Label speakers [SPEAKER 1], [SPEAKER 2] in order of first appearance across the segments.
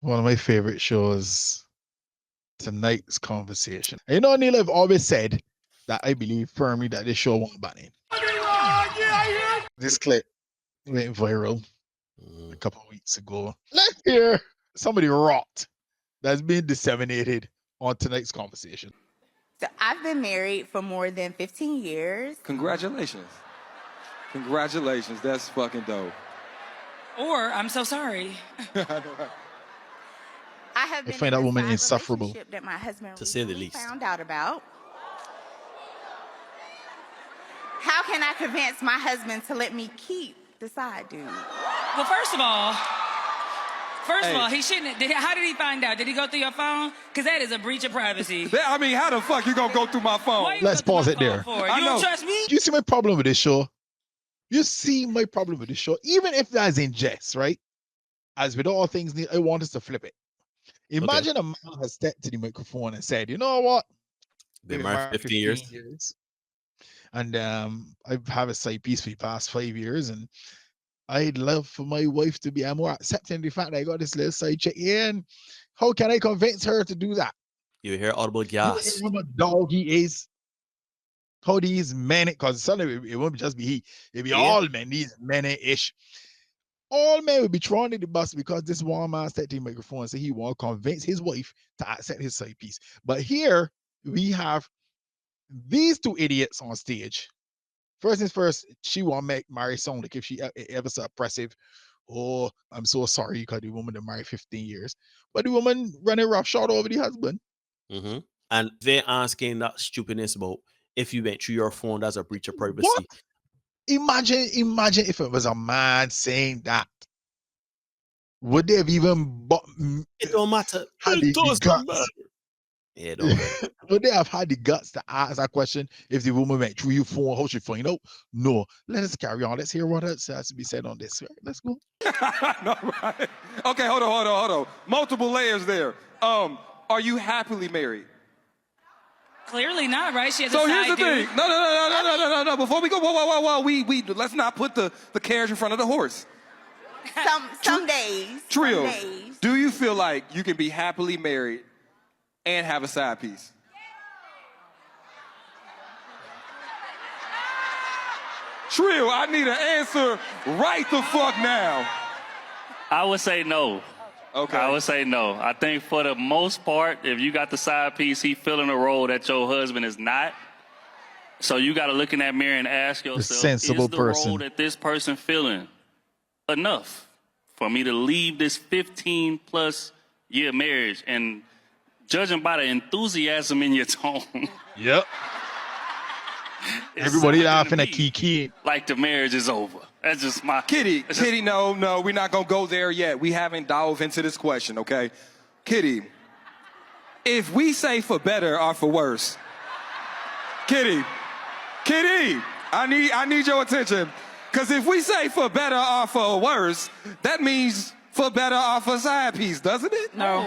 [SPEAKER 1] One of my favorite shows, Tonight's Conversation. And you know, Neil, I've always said that I believe firmly that this show won't ban it. This clip went viral a couple of weeks ago. Let's hear somebody rot that's being disseminated on Tonight's Conversation.
[SPEAKER 2] So I've been married for more than 15 years.
[SPEAKER 3] Congratulations. Congratulations. That's fucking dope.
[SPEAKER 4] Or, I'm so sorry.
[SPEAKER 2] I have been
[SPEAKER 1] find
[SPEAKER 2] in
[SPEAKER 1] that
[SPEAKER 2] a
[SPEAKER 1] woman
[SPEAKER 2] side
[SPEAKER 1] insufferable.
[SPEAKER 2] relationship that my husband
[SPEAKER 5] To say the
[SPEAKER 2] recently
[SPEAKER 5] least.
[SPEAKER 2] found out about. How can I convince my husband to let me keep the side dude?
[SPEAKER 4] Well, first of all, he shouldn't. How did he find out? Did he go through your phone? Because that is a breach of privacy.
[SPEAKER 3] I mean, how the fuck you gonna go through my phone?
[SPEAKER 4] Why you
[SPEAKER 1] Let's
[SPEAKER 4] go through
[SPEAKER 1] pause
[SPEAKER 4] my
[SPEAKER 1] it there.
[SPEAKER 4] phone for?
[SPEAKER 3] I
[SPEAKER 4] You
[SPEAKER 3] know.
[SPEAKER 4] don't trust me?
[SPEAKER 1] Do you see my problem with this show? You see my problem with this show? Even if that's in jest, right? As with all things, I want us to flip it. Imagine a man has stepped to the microphone and said, you know what?
[SPEAKER 5] Been married 15 years.
[SPEAKER 1] And I've had a side piece for the past 5 years, and I'd love for my wife to be more accepting of the fact that I got this little side chick here, and how can I convince her to do that?
[SPEAKER 5] You hear audible
[SPEAKER 1] You know
[SPEAKER 5] gas.
[SPEAKER 1] how much dog he is? How these men, because suddenly it won't just be he, it'll be all men, these men-ish. All men will be thrown in the bus because this one man stepped to the microphone and said he want to convince his wife to accept his side piece. But here we have these two idiots on stage. First things first, she want to make Mary sound like if she ever so oppressive. Oh, I'm so sorry because the woman that married 15 years. But the woman running roughshod over the husband.
[SPEAKER 5] Mm-hmm. And they're asking that stupidness about if you went through your phone, that's a breach of privacy.
[SPEAKER 1] What? Imagine if it was a man saying that. Would they have even
[SPEAKER 5] It don't matter.
[SPEAKER 1] had
[SPEAKER 5] It
[SPEAKER 1] the
[SPEAKER 5] doesn't
[SPEAKER 1] guts?
[SPEAKER 5] matter. Yeah, it don't matter.
[SPEAKER 1] Would they have had the guts to ask that question if the woman went through your phone? How she find out? No. Let us carry on. Let's hear what else has to be said on this. Right? Let's go.
[SPEAKER 3] No, right? Okay, hold on. Multiple layers there. Are you happily married?
[SPEAKER 4] Clearly not, right? She has
[SPEAKER 3] So
[SPEAKER 4] a
[SPEAKER 3] here's
[SPEAKER 4] side
[SPEAKER 3] the thing.
[SPEAKER 4] dude.
[SPEAKER 3] No. Before we go, whoa. We let's not put the carriage in front of the horse.
[SPEAKER 2] Some days.
[SPEAKER 3] Trill,
[SPEAKER 2] Some days.
[SPEAKER 3] do you feel like you can be happily married and have a side piece? Trill, I need an answer right the fuck now.
[SPEAKER 6] I would say no.
[SPEAKER 3] Okay.
[SPEAKER 6] I would say no. I think for the most part, if you got the side piece, he filling a role that your husband is not. So you got to look in that mirror and ask yourself,
[SPEAKER 1] sensible
[SPEAKER 6] is the
[SPEAKER 1] person.
[SPEAKER 6] role that this person filling enough for me to leave this 15-plus year marriage? And judging by the enthusiasm in your tone,
[SPEAKER 1] Yep.
[SPEAKER 6] it
[SPEAKER 1] Everybody
[SPEAKER 6] sounded to
[SPEAKER 1] laughing at
[SPEAKER 6] me
[SPEAKER 1] Kiki.
[SPEAKER 6] like the marriage is over. That's just my...
[SPEAKER 3] Kitty,
[SPEAKER 6] that's just-
[SPEAKER 3] no, we're not gonna go there yet. We haven't dove into this question, okay? Kitty, if we say for better or for worse, Kitty, I need your attention. Cause if we say for better or for worse, that means for better or for side piece, doesn't it?
[SPEAKER 4] No,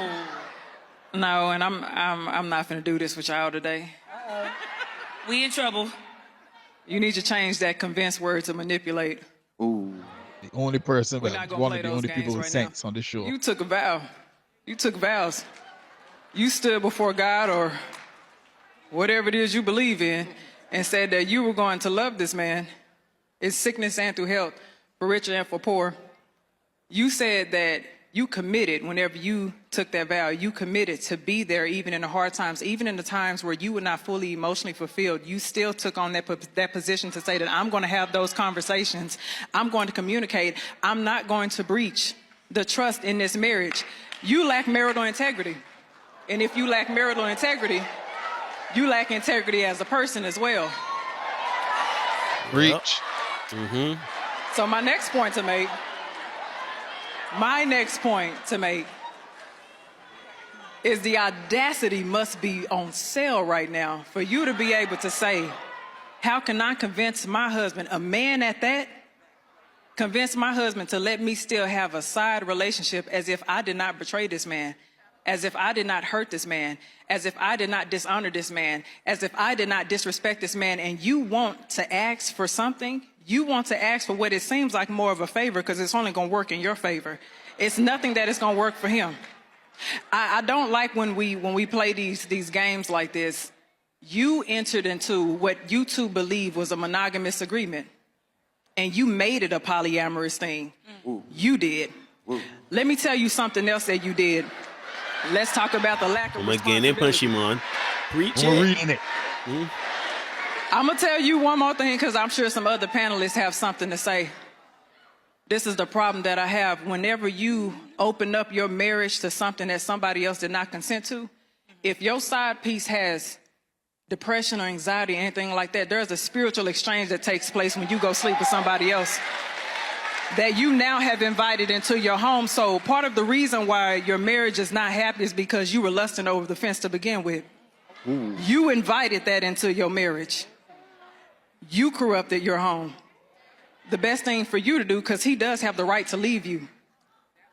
[SPEAKER 4] and I'm not finna do this with y'all today. We in trouble.
[SPEAKER 7] You need to change that convince word to manipulate.
[SPEAKER 3] Ooh.
[SPEAKER 1] The only person,
[SPEAKER 7] We're
[SPEAKER 1] well,
[SPEAKER 7] not gonna
[SPEAKER 1] one
[SPEAKER 7] play
[SPEAKER 1] of the
[SPEAKER 7] those
[SPEAKER 1] only
[SPEAKER 7] games
[SPEAKER 1] people with
[SPEAKER 7] right
[SPEAKER 1] sense
[SPEAKER 7] now.
[SPEAKER 1] on this show.
[SPEAKER 7] You took a vow. You took vows. You stood before God or whatever it is you believe in and said that you were going to love this man in sickness and through health, for richer and for poor. You said that you committed whenever you took that vow. You committed to be there even in the hard times, even in the times where you were not fully emotionally fulfilled. You still took on that position to say that I'm going to have those conversations. I'm going to communicate. I'm not going to breach the trust in this marriage. You lack marital integrity. And if you lack marital integrity, you lack integrity as a person as well.
[SPEAKER 1] Reach.
[SPEAKER 7] So my next point to make is the audacity must be on sale right now for you to be able to say, how can I convince my husband, a man at that, convince my husband to let me still have a side relationship as if I did not betray this man, as if I did not hurt this man, as if I did not dishonor this man, as if I did not disrespect this man, and you want to ask for something? You want to ask for what it seems like more of a favor because it's only going to work in your favor. It's nothing that is going to work for him. I don't like when we play these games like this. You entered into what you two believe was a monogamous agreement, and you made it a polyamorous thing.
[SPEAKER 3] Ooh.
[SPEAKER 7] You did.
[SPEAKER 3] Ooh.
[SPEAKER 7] Let me tell you something else that you did. Let's talk about the lack of
[SPEAKER 5] I'm again in
[SPEAKER 7] responsibility.
[SPEAKER 5] Pashimon. Preach
[SPEAKER 1] We're
[SPEAKER 5] it.
[SPEAKER 1] reading it.
[SPEAKER 7] I'm gonna tell you one more thing because I'm sure some other panelists have something to say. This is the problem that I have. Whenever you open up your marriage to something that somebody else did not consent to, if your side piece has depression or anxiety or anything like that, there's a spiritual exchange that takes place when you go sleep with somebody else that you now have invited into your home. So part of the reason why your marriage is not happy is because you were lusting over the fence to begin with. Ooh. You invited that into your marriage. You corrupted your home. The best thing for you to do, because he does have the right to leave you,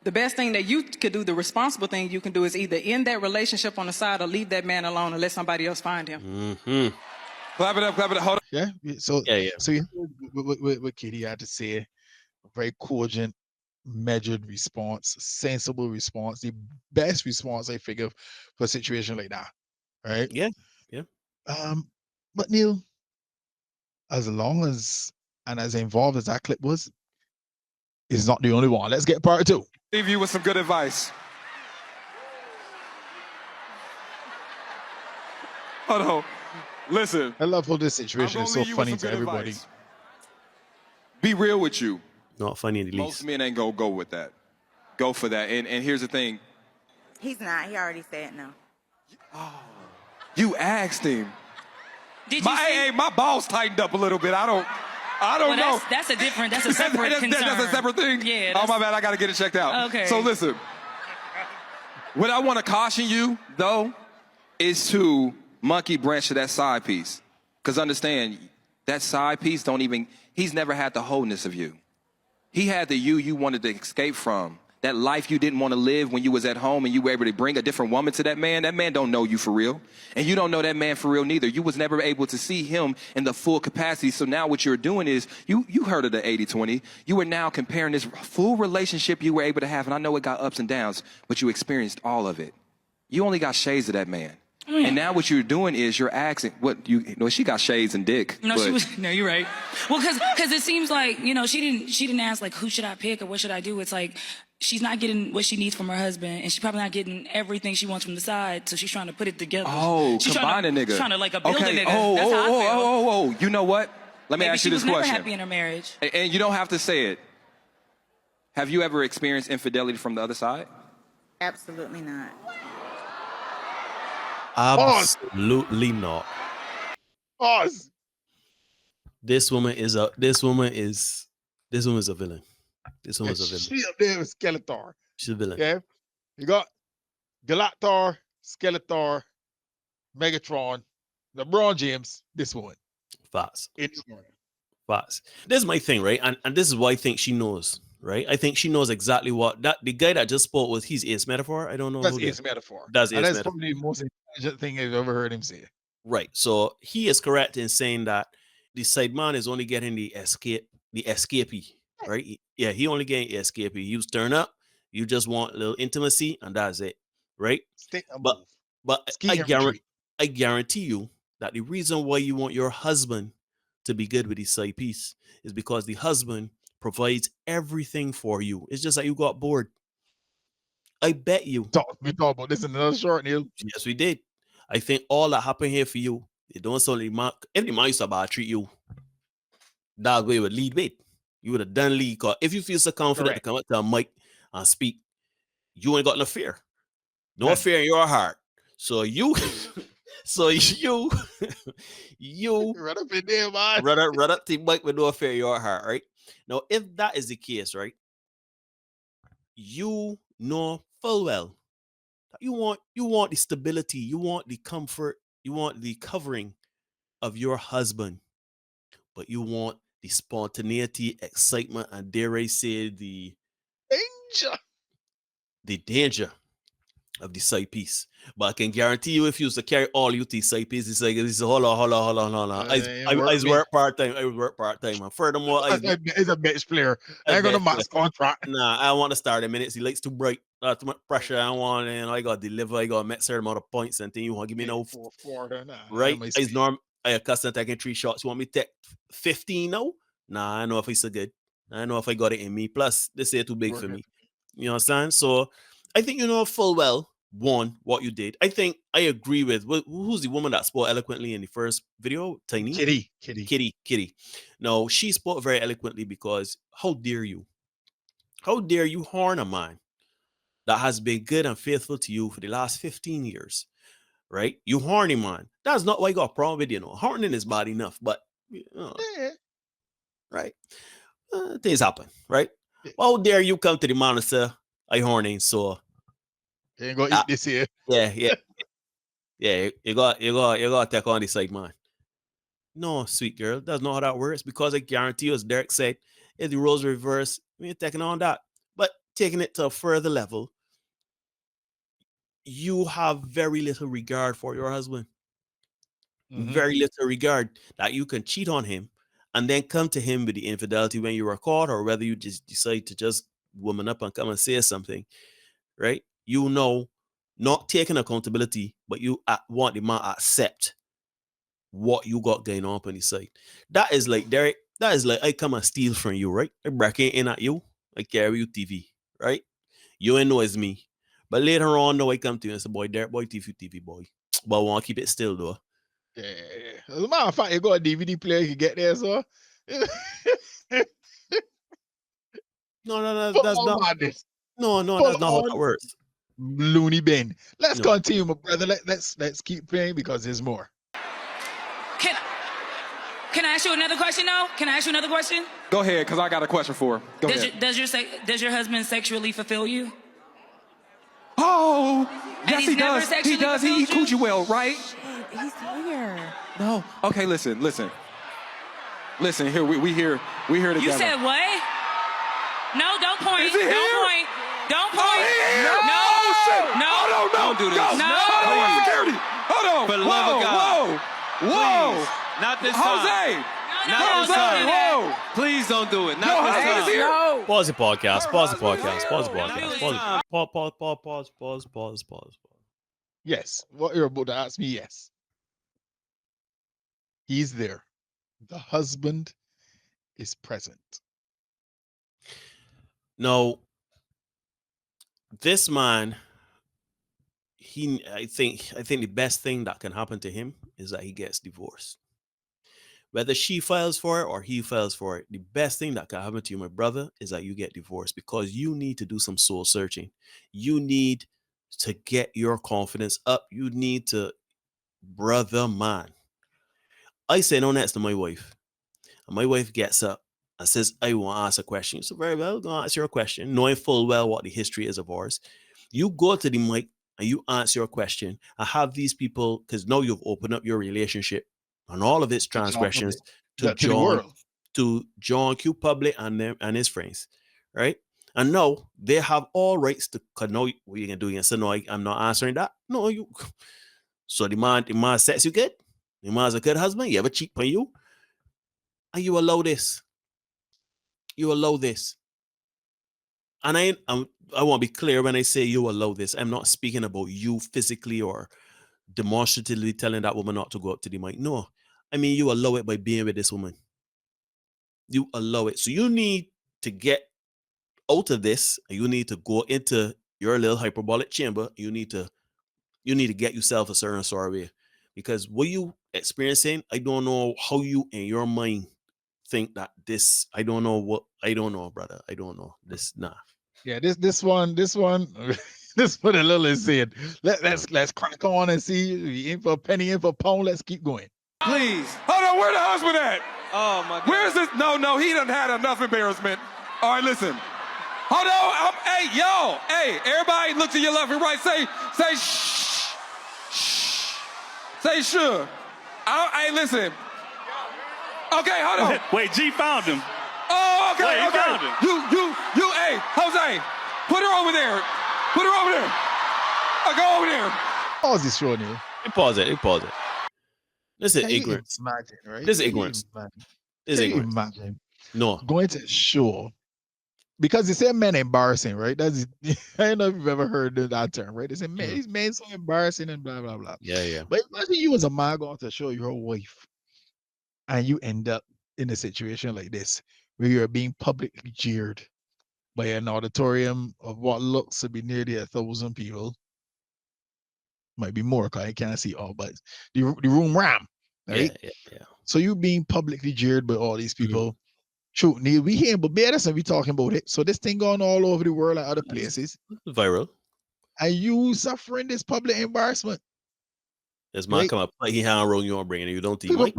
[SPEAKER 7] the best thing that you could do, the responsible thing you can do, is either end that relationship on the side or leave that man alone and let somebody else find him.
[SPEAKER 5] Mm-hmm.
[SPEAKER 3] Clap it up, hold on.
[SPEAKER 1] Yeah. So
[SPEAKER 5] Yeah.
[SPEAKER 1] So you heard what Kitty had to say. A very cogent, measured response, sensible response, the best response I figure for a situation like that. Right?
[SPEAKER 5] Yeah.
[SPEAKER 1] But Neil, as long as and as involved as that clip was, is not the only one. Let's get part two.
[SPEAKER 3] Leave you with some good advice. Hold on. Listen.
[SPEAKER 1] I love how this situation is so funny to everybody.
[SPEAKER 3] Advice. Be real with you.
[SPEAKER 5] Not funny in the
[SPEAKER 3] Most
[SPEAKER 5] least.
[SPEAKER 3] men ain't gonna go with that. Go for that. And here's the thing.
[SPEAKER 2] He's not. He already said no.
[SPEAKER 3] You asked him.
[SPEAKER 4] Did you see?
[SPEAKER 3] My balls tightened up a little bit. I don't
[SPEAKER 4] Well,
[SPEAKER 3] know.
[SPEAKER 4] that's a separate concern.
[SPEAKER 3] That's a separate thing?
[SPEAKER 4] Yeah.
[SPEAKER 3] Oh, my bad. I got to get it checked out.
[SPEAKER 4] Okay.
[SPEAKER 3] So listen. What I want to caution you, though, is to monkey branch to that side piece. Because understand, that side piece he's never had the wholeness of you. He had the you wanted to escape from. That life you didn't want to live when you was at home and you were able to bring a different woman to that man don't know you for real. And you don't know that man for real neither. You was never able to see him in the full capacity. So now what you're doing is, you heard of the 80-20. You are now comparing this full relationship you were able to have. And I know it got ups and downs, but you experienced all of it. You only got shades of that man. And now what you're doing is you're asking she got shades and dick.
[SPEAKER 4] No,
[SPEAKER 3] but
[SPEAKER 4] no, you're right. Well, because it seems like, she didn't ask like, who should I pick or what should I do? It's like, she's not getting what she needs from her husband, and she's probably not getting everything she wants from the side, so she's trying to put it together.
[SPEAKER 3] Oh,
[SPEAKER 4] she's
[SPEAKER 3] combine a nigga.
[SPEAKER 4] She's trying to like build a nigga.
[SPEAKER 3] Oh,
[SPEAKER 4] That's how I feel.
[SPEAKER 3] You know what? Let me
[SPEAKER 4] Maybe
[SPEAKER 3] ask you this
[SPEAKER 4] she was
[SPEAKER 3] question.
[SPEAKER 4] never happy in her marriage.
[SPEAKER 3] And you don't have to say it. Have you ever experienced infidelity from the other side?
[SPEAKER 2] Absolutely not.
[SPEAKER 5] Absolutely not.
[SPEAKER 1] Pause.
[SPEAKER 5] This woman is a villain. This woman is a villain.
[SPEAKER 1] She up there with Skeletor.
[SPEAKER 5] She's a villain.
[SPEAKER 1] Okay. You got Galactor, Skeletor, Megatron, LeBron James, this woman.
[SPEAKER 5] Facts.
[SPEAKER 1] In this morning.
[SPEAKER 5] Facts. This is my thing, right? And this is why I think she knows, right? I think she knows exactly what the guy that just spoke was his ace metaphor. I don't know.
[SPEAKER 1] That's
[SPEAKER 5] who
[SPEAKER 1] Ace Metaphor.
[SPEAKER 5] That's
[SPEAKER 1] And
[SPEAKER 5] Ace
[SPEAKER 1] that's
[SPEAKER 5] Metaphor.
[SPEAKER 1] probably the most intelligent thing I've ever heard him say.
[SPEAKER 5] Right. So he is correct in saying that the side man is only getting the escapee, right? Yeah, he only getting the escapee. You turn up, you just want a little intimacy, and that's it, right?
[SPEAKER 1] Stick and
[SPEAKER 5] But
[SPEAKER 1] move.
[SPEAKER 5] but
[SPEAKER 1] Ski
[SPEAKER 5] I
[SPEAKER 1] and retreat.
[SPEAKER 5] guarantee you that the reason why you want your husband to be good with his side piece is because the husband provides everything for you. It's just that you got bored. I bet you.
[SPEAKER 1] We talk about this in another short, Neil.
[SPEAKER 5] Yes, we did. I think all that happened here for you, it don't solely mark. If the man used to about treat you, that way would lead with. You would have done lead. Because if you feel so confident to come up to a mic and speak, you ain't got no fear. No fear in your heart. So you
[SPEAKER 1] Right up in there, man.
[SPEAKER 5] run up to the mic with no fear in your heart, right? Now, if that is the case, right, you know full well that you want the stability, you want the comfort, you want the covering of your husband, but you want the spontaneity, excitement, and dare I say the
[SPEAKER 1] Danger.
[SPEAKER 5] danger of the side piece. But I can guarantee you, if you used to carry all you to side piece, it's like this. Hold on. I work part time. I work part time. And furthermore,
[SPEAKER 1] he's a bench player. I ain't gonna max contract.
[SPEAKER 5] Nah, I want to start in minutes. He likes too bright. Too much pressure. I want, and I got to deliver. I got to make certain amount of points and thing. You want to give me no right? It's norm. I accustomed to taking 3 shots. You want me to take 15 now? Nah, I know if it's so good. I know if I got it in me. Plus, this is too big for me. You understand? So I think you know full well, one, what you did. I think I agree with who's the woman that spoke eloquently in the first video? Tiny? Kitty. No, she spoke very eloquently because how dare you? How dare you horn a man that has been good and faithful to you for the last 15 years? Right? You horny man. That's not why you got a problem with, horning is bad enough, but right? Things happen, right? How dare you come to the man and say, I horny, so
[SPEAKER 1] you ain't gonna eat this here.
[SPEAKER 5] Yeah. You got to take on the side, man. No, sweet girl, that's not how that works, because I guarantee you, as Derek said, if the roles reverse, we ain't taking on that. But taking it to a further level, you have very little regard for your husband. Very little regard that you can cheat on him and then come to him with the infidelity when you were caught, or whether you just decide to just woman up and come and say something, right? Not taking accountability, but you want the man to accept what you got going on the side. That is like, Derek, that is like, I come and steal from you, right? I break in at you, I carry you TV, right? You ain't know it's me. But later on, no, I come to you and say, boy, Derek, boy, TV, boy. But I want to keep it still, though.
[SPEAKER 1] Yeah. As a matter of fact, you got a DVD player, you can get there, so.
[SPEAKER 5] No, that's not.
[SPEAKER 1] Madness.
[SPEAKER 5] No, that's not how that works.
[SPEAKER 1] Looney bin. Let's continue, my brother. Let's keep playing because there's more.
[SPEAKER 4] Can I ask you another question, though? Can I ask you another question?
[SPEAKER 3] Go ahead, because I got a question for her. Go ahead.
[SPEAKER 4] Does your husband sexually fulfill you?
[SPEAKER 3] Oh, yes, he does.
[SPEAKER 4] He does.
[SPEAKER 3] He eat coochie well, right?
[SPEAKER 2] He's here.
[SPEAKER 3] No. Okay, listen. Here we here together.
[SPEAKER 4] You said what? No, don't point.
[SPEAKER 3] Is he here?
[SPEAKER 4] Don't point. Don't point.
[SPEAKER 3] Oh, he here?
[SPEAKER 4] No.
[SPEAKER 3] Oh, shit.
[SPEAKER 4] No.
[SPEAKER 3] Hold on, no.
[SPEAKER 8] Don't do this.
[SPEAKER 3] Go.
[SPEAKER 4] No.
[SPEAKER 3] Hold on, security. Hold on.
[SPEAKER 8] For the love of God.
[SPEAKER 3] Whoa.
[SPEAKER 8] Please. Not this
[SPEAKER 3] Jose.
[SPEAKER 8] time. Not
[SPEAKER 4] No,
[SPEAKER 8] this
[SPEAKER 4] don't
[SPEAKER 8] time.
[SPEAKER 4] do that.
[SPEAKER 3] Whoa.
[SPEAKER 8] Please don't do it.
[SPEAKER 3] Yo,
[SPEAKER 8] Not
[SPEAKER 3] Jose
[SPEAKER 8] this
[SPEAKER 3] is
[SPEAKER 8] time.
[SPEAKER 3] here.
[SPEAKER 7] No.
[SPEAKER 5] Pause the podcast. Pause.
[SPEAKER 1] Yes. What you're about to ask me, yes. He's there. The husband is present.
[SPEAKER 5] No, this man, I think the best thing that can happen to him is that he gets divorced. Whether she files for it or he files for it, the best thing that can happen to you, my brother, is that you get divorced, because you need to do some soul searching. You need to get your confidence up. You need to, brother man. I say no next to my wife. And my wife gets up and says, I want to ask a question. So very well, go answer your question, knowing full well what the history is of ours. You go to the mic and you answer your question and have these people, because now you've opened up your relationship and all of its transgressions to John Q. Public and his friends, right? And now they have all rights to, because now what you can do, you can say, no, I'm not answering that. No, you. So the man sets you good. The man's a good husband. You ever cheat on you? And you allow this. You allow this. And I want to be clear when I say you allow this. I'm not speaking about you physically or demonstratively telling that woman not to go up to the mic. No. I mean, you allow it by being with this woman. You allow it. So you need to get out of this. And you need to go into your little hyperbolic chamber. You need to get yourself a certain sort of way. Because what you experiencing, I don't know how you in your mind think that this, I don't know, brother. I don't know. This, nah.
[SPEAKER 1] Yeah, this one, this one a little insane. Let's crack on and see. In for a penny, in for a pound. Let's keep going.
[SPEAKER 8] Please.
[SPEAKER 3] Hold on, where the husband at?
[SPEAKER 8] Oh, my God.
[SPEAKER 3] Where's this? No, he done had enough embarrassment. All right, listen. Hold on. Hey, everybody look to your left and right. Say shh. Say sure. Hey, listen. Okay, hold on.
[SPEAKER 6] Wait, G found him.
[SPEAKER 3] Oh, okay,
[SPEAKER 6] Wait, he
[SPEAKER 3] okay.
[SPEAKER 6] found him.
[SPEAKER 3] You, hey, Jose, put her over there. Go over there.
[SPEAKER 1] Pause this show, Neil.
[SPEAKER 5] You pause it. You pause it. This is
[SPEAKER 1] Can you
[SPEAKER 5] ignorance.
[SPEAKER 1] imagine, right?
[SPEAKER 5] This is
[SPEAKER 1] Can you
[SPEAKER 5] ignorance.
[SPEAKER 1] imagine?
[SPEAKER 5] This is
[SPEAKER 1] Can you
[SPEAKER 5] ignorance.
[SPEAKER 1] imagine
[SPEAKER 5] No.
[SPEAKER 1] going to a show because they say men embarrassing, right? That's I don't know if you've ever heard that term, right? They say men, these men so embarrassing and blah blah blah.
[SPEAKER 5] Yeah, yeah.
[SPEAKER 1] But imagine you as a man going to show your wife, and you end up in a situation like this where you're being publicly jeered by an auditorium of what looks to be nearly 1,000 people. Might be more because I can't see all, but the room ram, right?
[SPEAKER 5] Yeah.
[SPEAKER 1] So you being publicly jeered by all these people. True, Neil, we hearing Barbados and we talking about it. So this thing going all over the world and other places,
[SPEAKER 5] Viral.
[SPEAKER 1] and you suffering this public embarrassment.
[SPEAKER 5] This man
[SPEAKER 1] Right.
[SPEAKER 5] come up like he hand around you and bringing you don't think
[SPEAKER 1] People
[SPEAKER 5] Mike.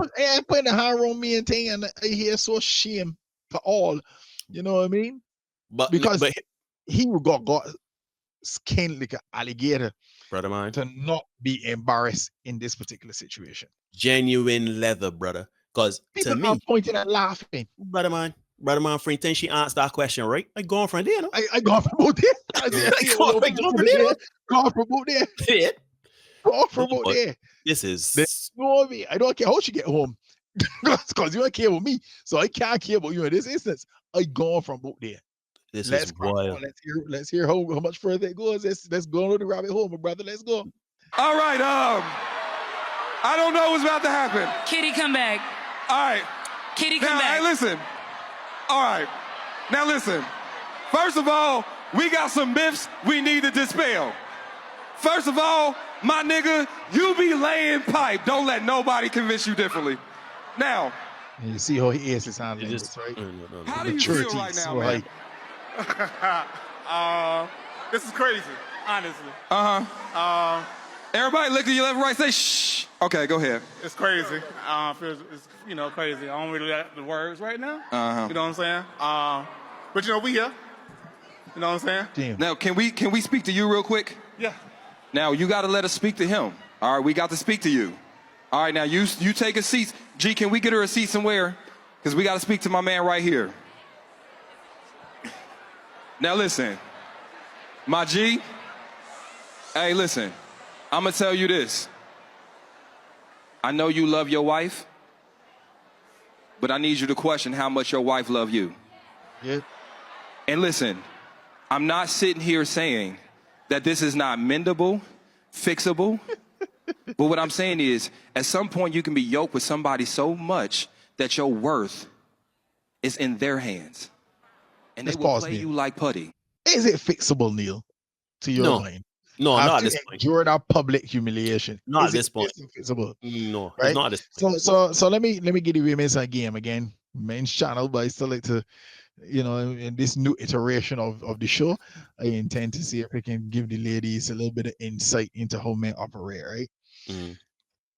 [SPEAKER 1] putting the hand on me and thing, and I hear so shame for all. You know what I mean?
[SPEAKER 5] But
[SPEAKER 1] Because
[SPEAKER 5] but
[SPEAKER 1] he got skinned like an alligator
[SPEAKER 5] brother man,
[SPEAKER 1] to not be embarrassed in this particular situation.
[SPEAKER 5] genuine leather, brother. Because to
[SPEAKER 1] People are
[SPEAKER 5] me,
[SPEAKER 1] pointing and laughing.
[SPEAKER 5] brother man, for instance, she answered that question, right? I gone from there, no?
[SPEAKER 1] I gone from both there.
[SPEAKER 5] I gone from there.
[SPEAKER 1] Gone from both there.
[SPEAKER 5] Yeah.
[SPEAKER 1] Gone from
[SPEAKER 5] No,
[SPEAKER 1] both
[SPEAKER 5] but
[SPEAKER 1] there.
[SPEAKER 5] This is
[SPEAKER 1] You know what I mean? I don't care how she get home. Because you don't care about me. So I can't care about you in this instance. I gone from both there.
[SPEAKER 5] this
[SPEAKER 1] Let's
[SPEAKER 5] is
[SPEAKER 1] crack
[SPEAKER 5] wild.
[SPEAKER 1] on. Let's hear how much further it goes. Let's go on the rabbit hole, my brother. Let's go.
[SPEAKER 3] All right. I don't know what's about to happen.
[SPEAKER 4] Kitty, come back.
[SPEAKER 3] All right.
[SPEAKER 4] Kitty, come
[SPEAKER 3] Now,
[SPEAKER 4] back.
[SPEAKER 3] hey, listen. All right. Now, listen. First of all, we got some myths we need to dispel. First of all, my nigga, you be laying pipe. Don't let nobody convince you differently. Now,
[SPEAKER 1] And you see how he is handling
[SPEAKER 5] You just
[SPEAKER 1] this, right?
[SPEAKER 5] no.
[SPEAKER 3] how do you feel
[SPEAKER 1] Maturity
[SPEAKER 3] right
[SPEAKER 1] is
[SPEAKER 3] now,
[SPEAKER 1] so
[SPEAKER 3] man?
[SPEAKER 1] high.
[SPEAKER 9] This is crazy, honestly.
[SPEAKER 3] Everybody look to your left and right. Say shh. Okay, go ahead.
[SPEAKER 9] It's crazy. It's crazy. I don't really like the words right now. You know what I'm saying? But we here. You know what I'm saying?
[SPEAKER 1] Damn.
[SPEAKER 3] Now, can we speak to you real quick?
[SPEAKER 9] Yeah.
[SPEAKER 3] Now, you got to let us speak to him. All right, we got to speak to you. All right, now, you take a seat. G, can we get her a seat somewhere? Because we got to speak to my man right here. Now, listen. My G, hey, listen. I'm going to tell you this. I know you love your wife, but I need you to question how much your wife love you.
[SPEAKER 1] Yeah.
[SPEAKER 3] And listen, I'm not sitting here saying that this is not mendable, fixable. But what I'm saying is, at some point, you can be yoked with somebody so much that your worth is in their hands. And
[SPEAKER 1] Let's
[SPEAKER 3] they will
[SPEAKER 1] pause
[SPEAKER 3] play
[SPEAKER 1] there.
[SPEAKER 3] you like putty.
[SPEAKER 1] Is it fixable, Neil? To your
[SPEAKER 5] No.
[SPEAKER 1] mind?
[SPEAKER 5] No, not at
[SPEAKER 1] After
[SPEAKER 5] this point.
[SPEAKER 1] enduring our public humiliation.
[SPEAKER 5] Not at
[SPEAKER 1] is it
[SPEAKER 5] this point.
[SPEAKER 1] Fixable?
[SPEAKER 5] No,
[SPEAKER 1] Right?
[SPEAKER 5] it's not at this point.
[SPEAKER 1] So let me give the women's a game again. Men's channel, but I still like to, in this new iteration of the show, I intend to see if I can give the ladies a little bit of insight into how men operate, right?
[SPEAKER 5] Mhm.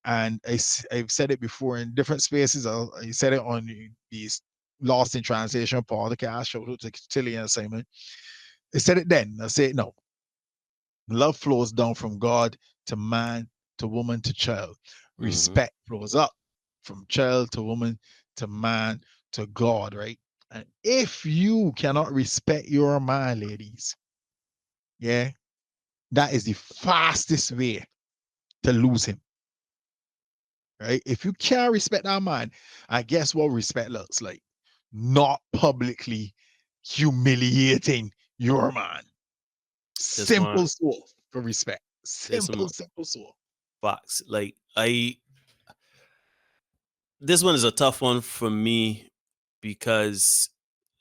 [SPEAKER 1] And I've said it before in different spaces. I said it on these Lost in Translation podcast. Shout out to Tilly and Simon. I said it then. I said no. Love flows down from God to man to woman to child. Respect flows up from child to woman to man to God, right? And if you cannot respect your man, ladies, yeah, that is the fastest way to lose him. Right? If you can't respect that man, I guess what respect looks like. Not publicly humiliating your man. Simple
[SPEAKER 5] man.
[SPEAKER 1] soul for respect. Simple soul.
[SPEAKER 5] Facts. Like this one is a tough one for me because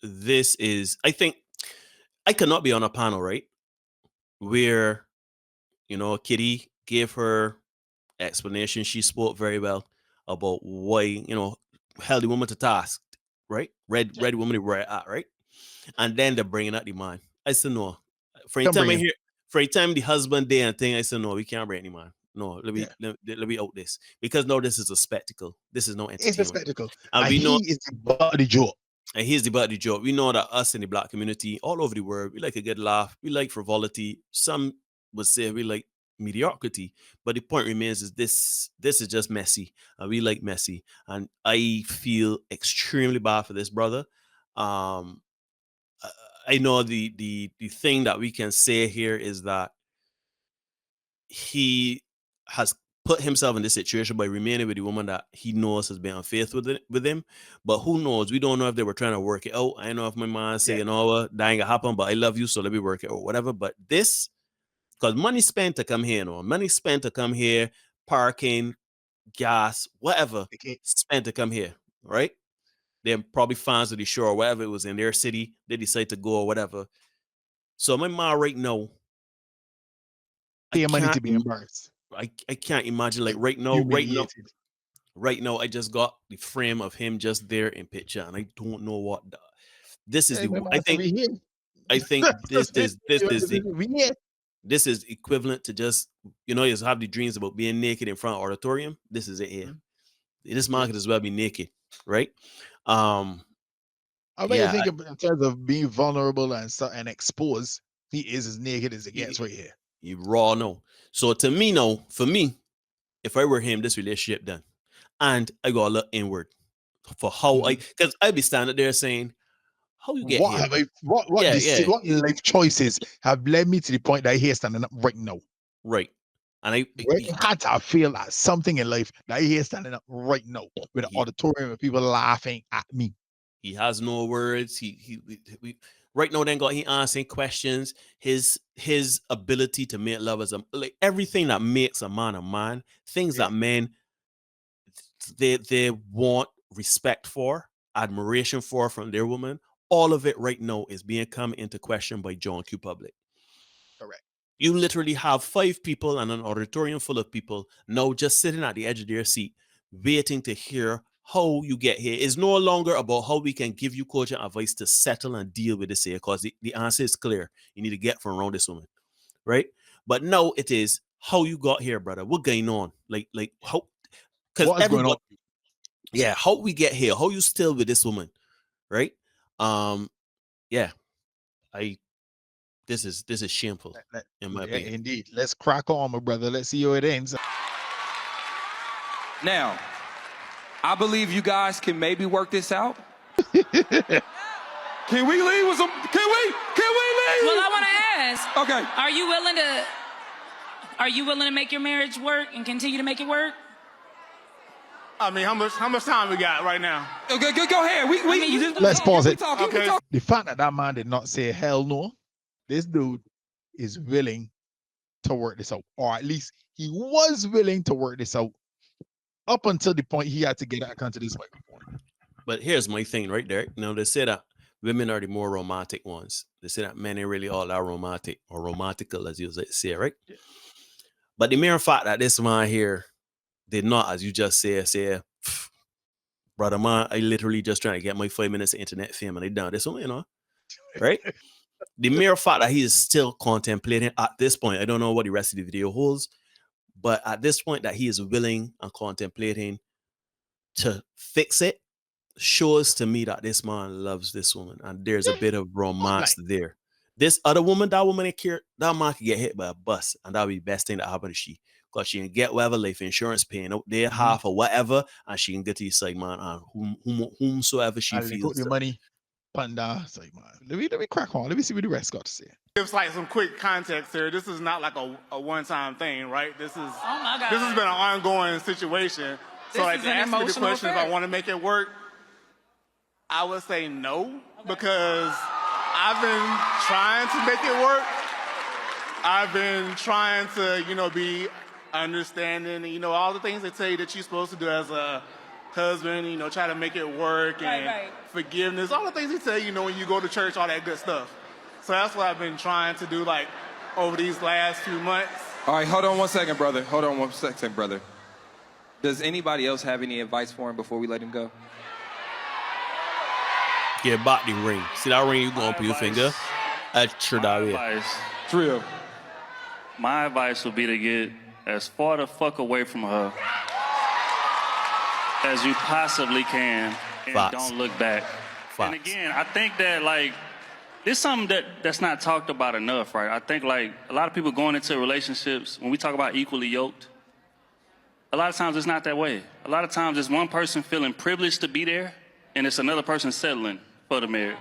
[SPEAKER 5] this is, I think I cannot be on a panel, right? Where, Kitty gave her explanation. She spoke very well about why, held the woman to task, right? Read the woman where at, right? And then they're bringing out the man. I said, no. For a time the husband there and thing, I said, no, we can't bring any man. No, let me out this. Because no, this is a spectacle. This is no entertainment.
[SPEAKER 1] It's a spectacle.
[SPEAKER 5] And
[SPEAKER 1] he is the butt of the joke.
[SPEAKER 5] And here's the butt of the joke. We know that us in the black community, all over the world, we like a good laugh. We like frivolity. Some would say we like mediocrity. But the point remains is this is just messy. And we like messy. And I feel extremely bad for this brother. I know the thing that we can say here is that he has put himself in this situation by remaining with the woman that he knows has been unfaithful with him. But who knows? We don't know if they were trying to work it out. I don't know if my man saying, "Oh, that ain't gonna happen," but I love you, so let me work it out, whatever. But this, because money spent to come here, money spent to come here, parking, gas, whatever, spent to come here, right? They're probably fans of the show or whatever it was in their city. They decide to go or whatever. So my mom right now,
[SPEAKER 1] pay money to be embarrassed.
[SPEAKER 5] I can't imagine, like, right now, I just got the frame of him just there in picture, and I don't know what this is. I think this is equivalent to just, you know, you have the dreams about being naked in front of auditorium. This is it here. This market as well be naked, right?
[SPEAKER 1] I think in terms of being vulnerable and exposed, he is as naked as it gets right here.
[SPEAKER 5] You raw no. So to me, no, for me, if I were him, this relationship done. And I got to look inward for how because I'd be standing there saying, how you get here?
[SPEAKER 1] What life choices have led me to the point that he's standing up right now?
[SPEAKER 5] Right. And I
[SPEAKER 1] had to feel like something in life that he's standing up right now with an auditorium of people laughing at me.
[SPEAKER 5] He has no words. He right now then got he answering questions. His ability to make love as like everything that makes a man, things that men they want respect for, admiration for from their woman. All of it right now is being come into question by John Q. Public.
[SPEAKER 1] Correct.
[SPEAKER 5] You literally have 5 people and an auditorium full of people now just sitting at the edge of their seat, waiting to hear how you get here. It's no longer about how we can give you coaching advice to settle and deal with this here, because the answer is clear. You need to get from around this woman, right? But now it is how you got here, brother. What going on? Like how? Because everyone, yeah, how we get here? How you still with this woman, right? This is shameful in my opinion.
[SPEAKER 1] Indeed. Let's crack on, my brother. Let's see how it ends.
[SPEAKER 3] Now, I believe you guys can maybe work this out.
[SPEAKER 8] Can we leave with some? Can we leave?
[SPEAKER 4] Well, I want to ask.
[SPEAKER 8] Okay.
[SPEAKER 4] Are you willing to make your marriage work and continue to make it work?
[SPEAKER 9] I mean, how much time we got right now?
[SPEAKER 8] Okay, go ahead.
[SPEAKER 1] Let's pause it.
[SPEAKER 9] Okay.
[SPEAKER 1] The fact that man did not say hell no, this dude is willing to work this out, or at least he was willing to work this out up until the point he had to get out onto this microphone.
[SPEAKER 5] But here's my thing right there. Now, they say that women are the more romantic ones. They say that men ain't really all that romantic or romantical, as you say, right? Yeah. But the mere fact that this man here did not, as you just say, brother man, I literally just trying to get my 5 minutes of internet fame and I done this one, you know, right? The mere fact that he is still contemplating at this point, I don't know what the rest of the video holds, but at this point that he is willing and contemplating to fix it shows to me that this man loves this woman and there's a bit of romance there. This other woman, that woman ain't care, that man can get hit by a bus and that would be the best thing that happened to she. Because she can get whatever life insurance paying out there, half or whatever, and she can get to the side, man, and whomsoever she feels.
[SPEAKER 1] The money, panda, side, man. Let me crack on. Let me see what the rest got to say.
[SPEAKER 9] Gives like some quick context here. This is not like a one-time thing, right? This is
[SPEAKER 4] Oh my God.
[SPEAKER 9] this has been an ongoing situation. So like
[SPEAKER 7] is
[SPEAKER 9] to
[SPEAKER 7] an
[SPEAKER 9] ask me the
[SPEAKER 7] emotional
[SPEAKER 9] question if I
[SPEAKER 7] affair.
[SPEAKER 9] want to make it work, I would say no, because I've been trying to make it work. I've been trying to, be understanding, all the things they tell you that you're supposed to do as a husband, try to make it work and forgiveness, all the things they tell you, when you go to church, all that good stuff. So that's what I've been trying to do, like, over these last few months.
[SPEAKER 3] All right, hold on one second, brother. Does anybody else have any advice for him before we let him go?
[SPEAKER 5] Get back the ring. See that ring you going put your finger?
[SPEAKER 6] It's real. My advice would be to get as far the fuck away from her as you possibly can, and
[SPEAKER 5] Facts.
[SPEAKER 6] don't look back.
[SPEAKER 5] Facts.
[SPEAKER 6] And again, I think that it's something that's not talked about enough, right? I think a lot of people going into relationships, when we talk about equally yoked, a lot of times it's not that way. A lot of times it's one person feeling privileged to be there, and it's another person settling for the marriage.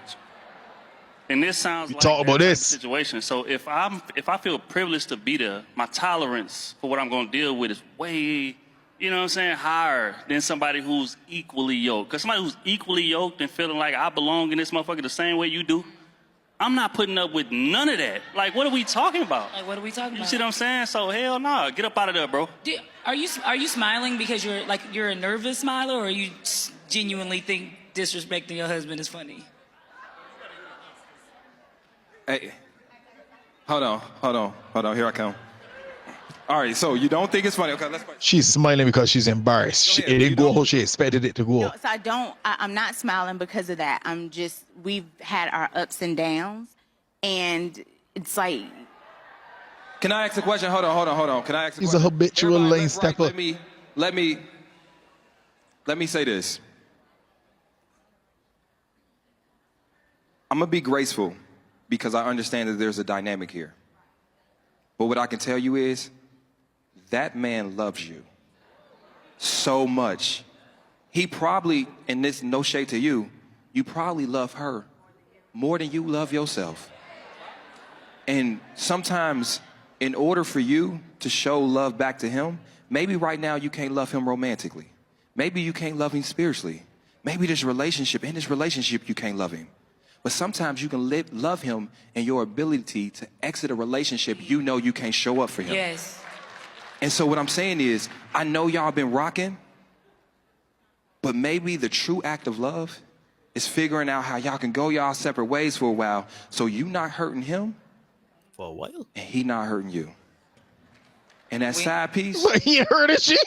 [SPEAKER 6] And this sounds
[SPEAKER 1] We
[SPEAKER 6] like
[SPEAKER 1] talk
[SPEAKER 6] that
[SPEAKER 1] about
[SPEAKER 6] type of
[SPEAKER 1] this.
[SPEAKER 6] situation. So if I feel privileged to be there, my tolerance for what I'm going to deal with is way, you know what I'm saying, higher than somebody who's equally yoked. Because somebody who's equally yoked and feeling like I belong in this motherfucker the same way you do, I'm not putting up with none of that. Like, what are we talking about?
[SPEAKER 4] Like, what are we talking
[SPEAKER 6] You
[SPEAKER 4] about?
[SPEAKER 6] see what I'm saying? So hell no, get up out of there, bro.
[SPEAKER 4] Are you smiling because you're a nervous smiler, or you genuinely think disrespecting your husband is funny?
[SPEAKER 3] Hey, hold on. Here I come. All right, so you don't think it's funny? Okay, let's.
[SPEAKER 1] She's smiling because she's embarrassed.
[SPEAKER 3] Go ahead.
[SPEAKER 1] It didn't
[SPEAKER 3] You
[SPEAKER 1] go
[SPEAKER 3] don't-
[SPEAKER 1] how she expected it to go.
[SPEAKER 2] No, so I'm not smiling because of that. We've had our ups and downs, and it's like,
[SPEAKER 3] Can I ask a question? Hold on. Can I ask a
[SPEAKER 1] He's a
[SPEAKER 3] question?
[SPEAKER 1] habitual
[SPEAKER 3] Everybody,
[SPEAKER 1] lane
[SPEAKER 3] right,
[SPEAKER 1] stepper.
[SPEAKER 3] Let me say this. I'm gonna be graceful because I understand that there's a dynamic here. But what I can tell you is that man loves you so much. He probably, and this no shade to you, you probably love her more than you love yourself. And sometimes in order for you to show love back to him, maybe right now you can't love him romantically. Maybe you can't love him spiritually. Maybe in this relationship you can't love him. But sometimes you can love him in your ability to exit a relationship you know you can't show up for him.
[SPEAKER 4] Yes.
[SPEAKER 3] And so what I'm saying is, I know y'all been rocking, but maybe the true act of love is figuring out how y'all can go y'all separate ways for a while so you not hurting him
[SPEAKER 5] For a while.
[SPEAKER 3] and he not hurting you. And that side piece,
[SPEAKER 1] But he heard it, she.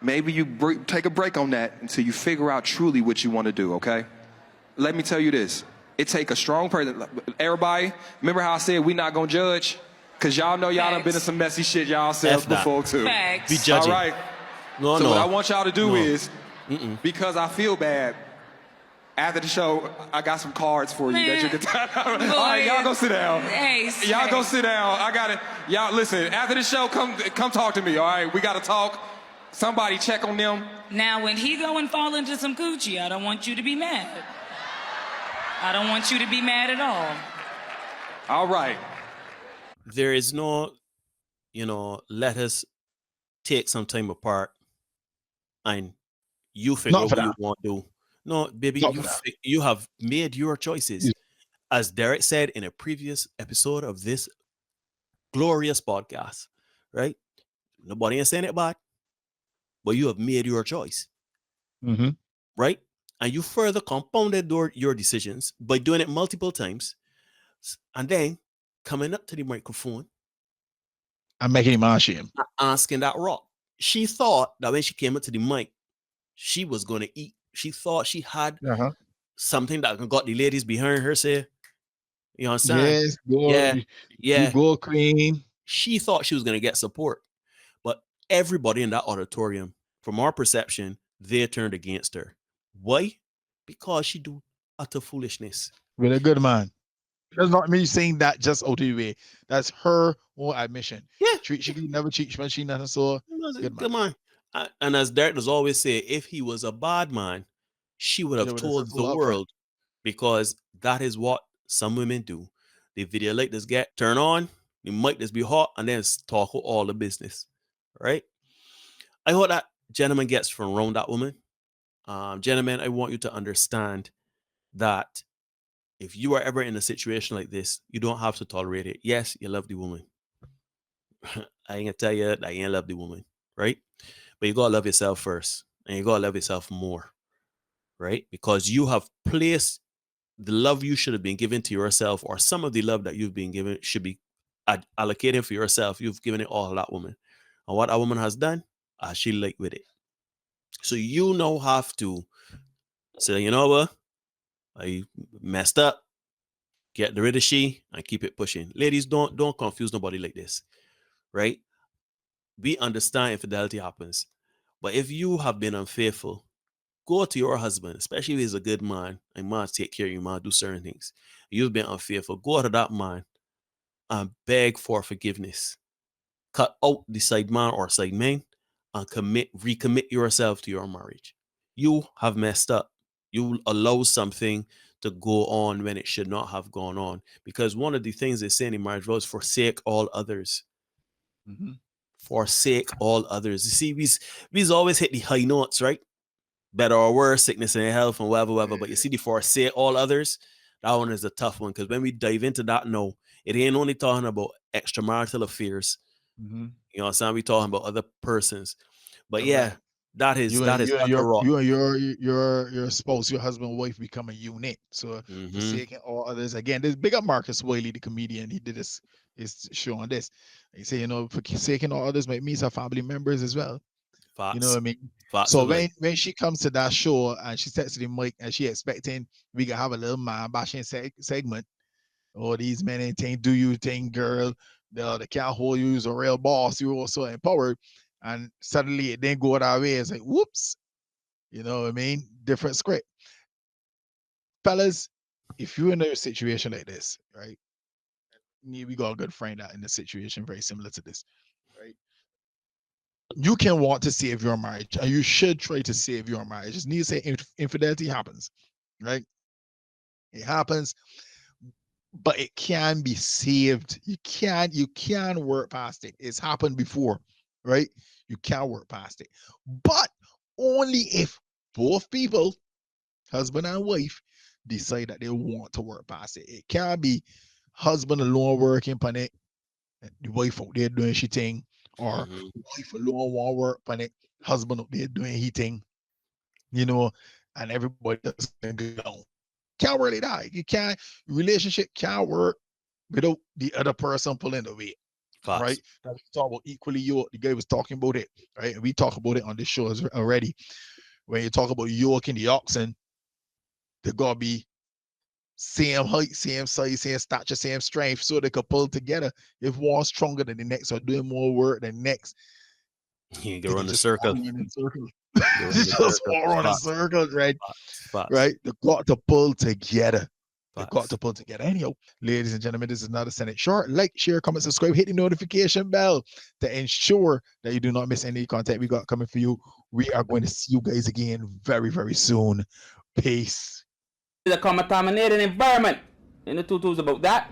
[SPEAKER 3] maybe you take a break on that until you figure out truly what you want to do, okay? Let me tell you this. It take a strong person. Everybody, remember how I said we not going to judge? Because y'all know y'all done been in some messy shit y'all selves
[SPEAKER 5] F that.
[SPEAKER 3] before, too.
[SPEAKER 4] Facts.
[SPEAKER 5] Be judging.
[SPEAKER 3] All right.
[SPEAKER 5] No,
[SPEAKER 3] So
[SPEAKER 5] no.
[SPEAKER 3] what I want y'all to do
[SPEAKER 5] No.
[SPEAKER 3] is, because I feel bad, after the show, I got some cards for you that you can. All right, y'all go sit down.
[SPEAKER 4] Hey,
[SPEAKER 3] Y'all go sit down. I got it. Y'all listen. After the show, come talk to me. All right, we got to talk. Somebody check on them.
[SPEAKER 4] Now, when he go and fall into some coochie, I don't want you to be mad. I don't want you to be mad at all.
[SPEAKER 3] All right.
[SPEAKER 5] There is no, let us take some time apart and you figure
[SPEAKER 1] Not
[SPEAKER 5] out
[SPEAKER 1] for
[SPEAKER 5] what you
[SPEAKER 1] that.
[SPEAKER 5] want to do. No, baby,
[SPEAKER 1] Not for that.
[SPEAKER 5] you have made your choices.
[SPEAKER 1] Yeah.
[SPEAKER 5] As Derek said in a previous episode of this glorious podcast, right? Nobody is saying it bad, but you have made your choice,
[SPEAKER 1] Mm-hmm.
[SPEAKER 5] right? And you further compounded your decisions by doing it multiple times and then coming up to the microphone
[SPEAKER 1] I'm making him ashamed.
[SPEAKER 5] asking that rock. She thought that when she came up to the mic, she was going to eat. She thought she had
[SPEAKER 1] Uh-huh.
[SPEAKER 5] something that got the ladies behind her say, you understand?
[SPEAKER 1] Yes, go.
[SPEAKER 5] Yeah,
[SPEAKER 1] You
[SPEAKER 5] yeah.
[SPEAKER 1] go, queen.
[SPEAKER 5] She thought she was going to get support. But everybody in that auditorium, from our perception, they turned against her. Why? Because she do utter foolishness.
[SPEAKER 1] With a good man. That's not me saying that just out of the way. That's her own admission.
[SPEAKER 5] Yeah.
[SPEAKER 1] She never cheat when she nothing so good
[SPEAKER 5] Good man. And as Derek does always say, if he was a bad man, she would have
[SPEAKER 1] would've
[SPEAKER 5] told
[SPEAKER 1] told
[SPEAKER 5] the
[SPEAKER 1] her
[SPEAKER 5] world, because that is what some women do. They video like this get turn on, the mic just be hot, and then talk all the business. Right? I hope that gentleman gets from around that woman. Gentlemen, I want you to understand that if you are ever in a situation like this, you don't have to tolerate it. Yes, you love the woman. I ain't gonna tell you that you ain't love the woman, right? But you gotta love yourself first, and you gotta love yourself more, right? Because you have placed the love you should have been given to yourself, or some of the love that you've been given should be allocated for yourself. You've given it all to that woman, and what that woman has done, she like with it. So you now have to say, you know what, I messed up. Get rid of she and keep it pushing. Ladies, don't confuse nobody like this, right? We understand infidelity happens, but if you have been unfaithful, go to your husband, especially if he's a good man and man take care of you, man do certain things. You've been unfaithful. Go to that man and beg for forgiveness. Cut out the side man or side man and recommit yourself to your marriage. You have messed up. You allow something to go on when it should not have gone on. Because one of the things they say in marriage was forsake all others.
[SPEAKER 1] Mm-hmm.
[SPEAKER 5] Forsake all others. You see, we's always hit the high notes, right? Better or worse, sickness and health and whatever. But you see the forsake all others, that one is a tough one. Because when we dive into that now, it ain't only talking about extramarital affairs.
[SPEAKER 1] Mm-hmm.
[SPEAKER 5] You know what I'm saying? We talking about other persons. But
[SPEAKER 1] Correct.
[SPEAKER 5] yeah, that is
[SPEAKER 1] You
[SPEAKER 5] that's a rock.
[SPEAKER 1] and your spouse, your husband, wife become a unit. So forsaking all others. Again, there's big up Marcus Wiley, the comedian. He did this. He's showing this. He say, forsaking all others might mean our family members as well.
[SPEAKER 5] Facts.
[SPEAKER 1] You know what I mean?
[SPEAKER 5] Facts
[SPEAKER 1] So when she comes to that show and she sets to the mic and she expecting we can have a little man bashing segment. Oh, these men ain't do you thing, girl. They can't hold you as a real boss. You're also empowered. And suddenly it didn't go that way. It's like, whoops. You know what I mean? Different script. Fellas, if you're in a situation like this, right? We got a good friend out in a situation very similar to this, right? You can want to save your marriage, and you should try to save your marriage. Just need to say infidelity happens, right? It happens, but it can be saved. You can work past it. It's happened before, right? You can work past it, but only if both people, husband and wife, decide that they want to work past it. It can't be husband alone working on it, the wife out there doing she thing, or wife alone want work on it, husband out there doing he thing, and everybody does go. Can't really die. You can't, relationship can't work without the other person pulling the weight.
[SPEAKER 5] Facts.
[SPEAKER 1] Right? We talk about equally yoked. The guy was talking about it, right? And we talk about it on this show already. When you talk about yoking the oxen, they gotta be same height, same size, same stature, same strength, so they could pull together. If one's stronger than the next or doing more work than the next,
[SPEAKER 5] you can run the circle.
[SPEAKER 1] Just all run a circle, right?
[SPEAKER 5] Facts.
[SPEAKER 1] Right? They got to pull together. They got to pull together. Anyhow, ladies and gentlemen, this is another Senate Short. Like, share, comment, subscribe, hit the notification bell to ensure that you do not miss any content we got coming for you. We are going to see you guys again very, very soon. Peace.
[SPEAKER 10] The contaminated environment. And the truth is about that.